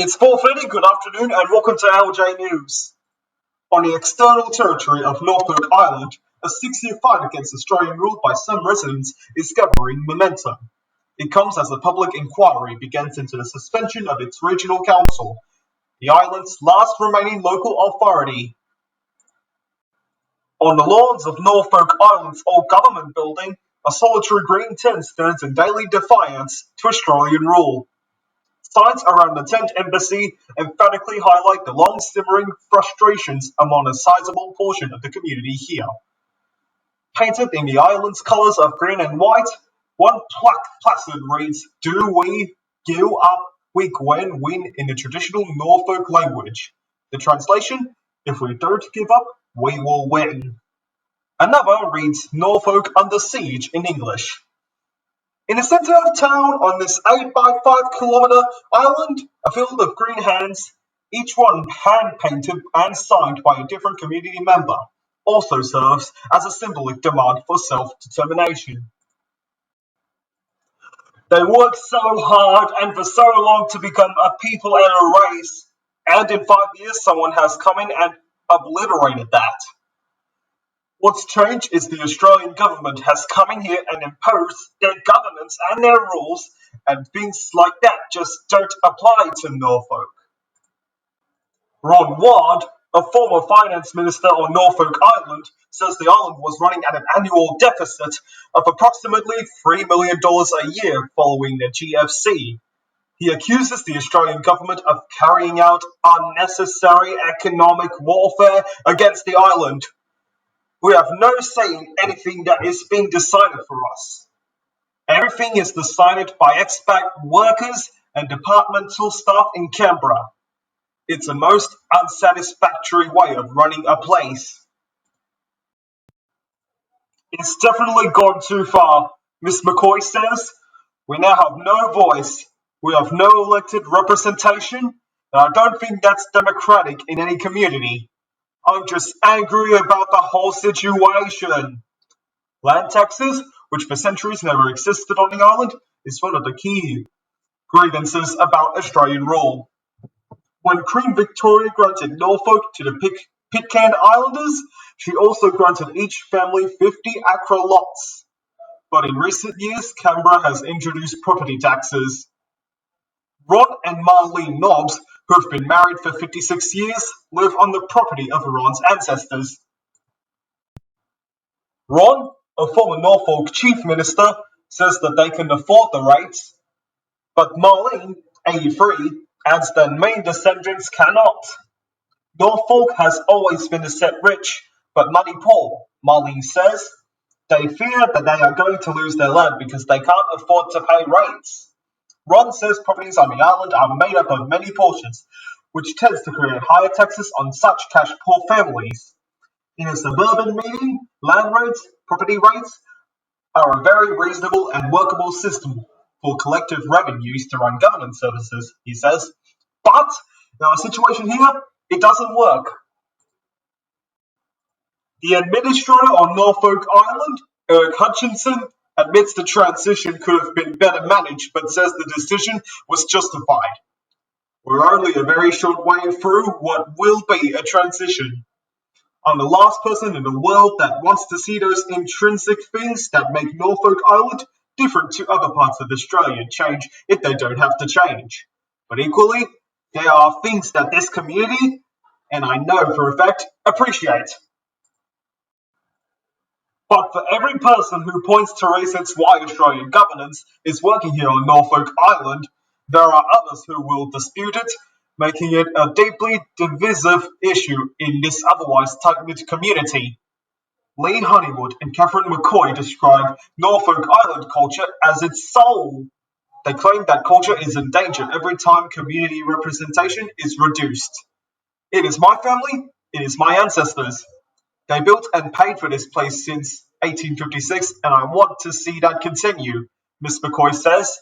It's 4:30, good afternoon, and welcome to LJ News. On the external territory of Norfolk Island, a 6-year fight against Australian rule by some residents is gathering momentum. It comes as a public inquiry begins into the suspension of its regional council, the island's last remaining local authority. On the lawns of Norfolk Island's old government building, a solitary green tent stands in daily defiance to Australian rule. Signs around the tent embassy emphatically highlight the long-simmering frustrations among a sizable portion of the community here. Painted in the island's colours of green and white, one placard reads, "Do we giw up, we Gwen Win" in the traditional Norfolk language. The translation, "If we don't give up, we will win." Another reads, "Norfolk under siege" in English. In the centre of town, on this 8-by-5-kilometre island, a field of green hands, each one hand-painted and signed by a different community member, also serves as a symbolic demand for self-determination. They worked so hard and for so long to become a people and a race, and in 5 years someone has come in and obliterated that. What's changed is the Australian government has come in here and imposed their governance and their rules, and things like that just don't apply to Norfolk. Ron Ward, a former finance minister on Norfolk Island, says the island was running at an annual deficit of approximately $3 million a year following the GFC. He accuses the Australian government of carrying out unnecessary economic warfare against the island. "We have no say in anything that is being decided for us. Everything is decided by expat workers and departmental staff in Canberra. It's a most unsatisfactory way of running a place." "It's definitely gone too far," Ms. McCoy says. "We now have no voice. We have no elected representation, and I don't think that's democratic in any community. I'm just angry about the whole situation." Land taxes, which for centuries never existed on the island, is one of the key grievances about Australian rule. When Queen Victoria granted Norfolk to the Pitcairn Islanders, she also granted each family 50 acre lots. But in recent years, Canberra has introduced property taxes. Ron and Marlene Nobbs, who have been married for 56 years, live on the property of Ron's ancestors. Ron, a former Norfolk chief minister, says that they can afford the rates, but Marlene, 83, adds that main descendants cannot. Norfolk has always been the set rich, but money poor, Marlene says. They fear that they are going to lose their land because they can't afford to pay rates. Ron says properties on the island are made up of many portions, which tends to create higher taxes on such cash-poor families. In a suburban meeting, land rates, property rates, are a very reasonable and workable system for collective revenues to run government services, he says. But in our situation here, it doesn't work. The administrator on Norfolk Island, Eric Hutchinson, admits the transition could have been better managed, but says the decision was justified. "We're only a very short way through what will be a transition. I'm the last person in the world that wants to see those intrinsic things that make Norfolk Island different to other parts of Australia change if they don't have to change. But equally, there are things that this community, and I know for a fact, appreciate." But for every person who points to reasons why Australian governance is working here on Norfolk Island, there are others who will dispute it, making it a deeply divisive issue in this otherwise tight-knit community. Lee Honeywood and Catherine McCoy describe Norfolk Island culture as its soul. They claim that culture is in danger every time community representation is reduced. "It is my family, it is my ancestors. They built and paid for this place since 1856, and I want to see that continue," Ms. McCoy says.